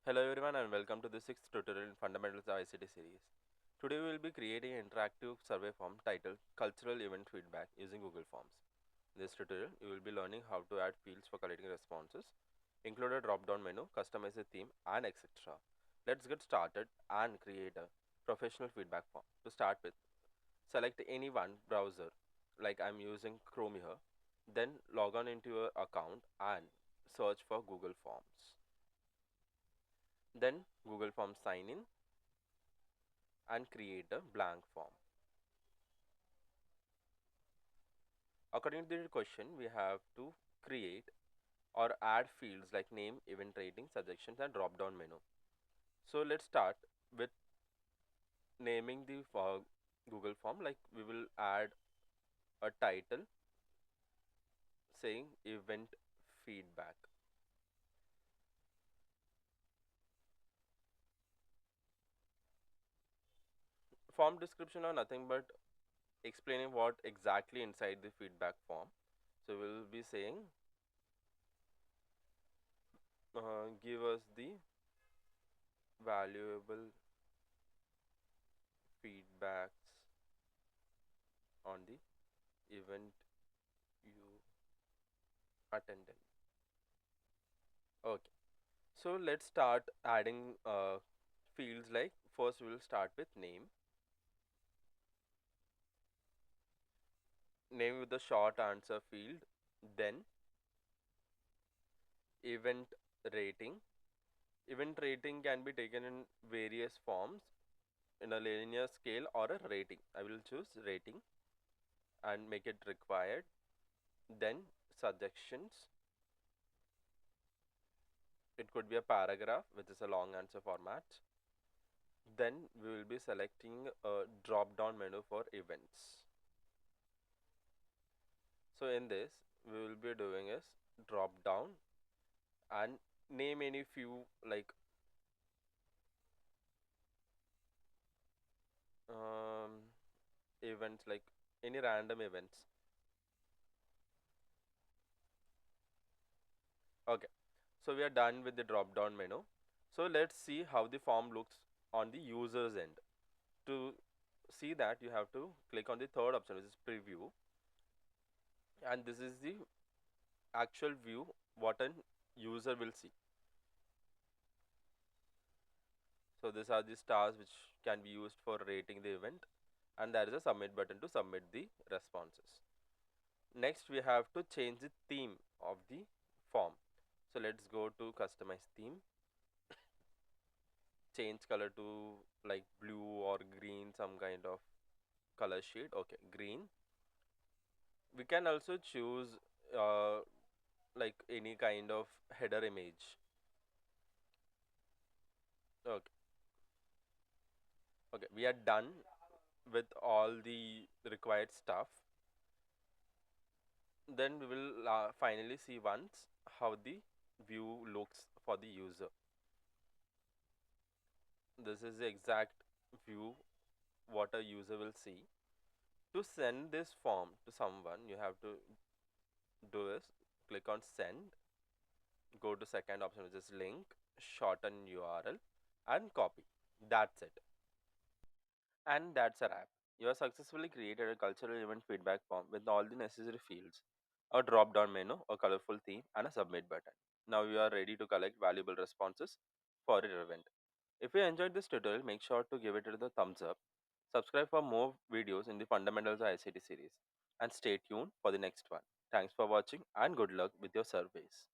Hello everyone and welcome to the sixth tutorial in Fundamentals of ICT series. Today we will be creating an interactive survey form titled Cultural Event Feedback using Google Forms. In this tutorial, you will be learning how to add fields for collecting responses, include a drop-down menu, customize a theme and etc. Let's get started and create a professional feedback form. To start with, select any one browser like I'm using Chrome here, then log on into your account and search for Google Forms. Then Google Forms sign in and create a blank form. According to the question, we have to create or add fields like name, event rating, suggestions, and drop down menu. So let's start with naming the Google form. Like we will add a title saying event feedback. Form description are nothing but explaining what exactly inside the feedback form. So we'll be saying give us the valuable feedbacks on the event you attended. Okay, so let's start adding fields. Like first we will start with name with the short answer field, then event rating. Event rating can be taken in various forms, in a linear scale or a rating. I will choose rating and make it required. Then suggestions. It could be a paragraph, which is a long answer format. Then we will be selecting a drop down menu for events. So in this, we will be doing is drop down and name any few like um, events, like any random events. Okay, so we are done with the drop down menu. So let's see how the form looks on the user's end. To see that, you have to click on the third option, which is preview, and this is the actual view what an user will see. So these are the stars which can be used for rating the event, and there is a submit button to submit the responses. Next, we have to change the theme of the form. So let's go to customize theme, change color to like blue or green, some kind of color shade. Okay, green. We can also choose uh, like any kind of header image. Okay, okay, we are done with all the required stuff. Then we will finally see once how the view looks for the user. This is the exact view what a user will see. To send this form to someone, you have to do is click on send, go to second option, which is link, shorten URL and copy. That's it. And that's a wrap. You have successfully created a cultural event feedback form with all the necessary fields, a drop down menu, a colorful theme, and a submit button. Now you are ready to collect valuable responses for your event. If you enjoyed this tutorial, make sure to give it the thumbs up. Subscribe for more videos in the Fundamentals of ICT series, and stay tuned for the next one. Thanks for watching and good luck with your surveys.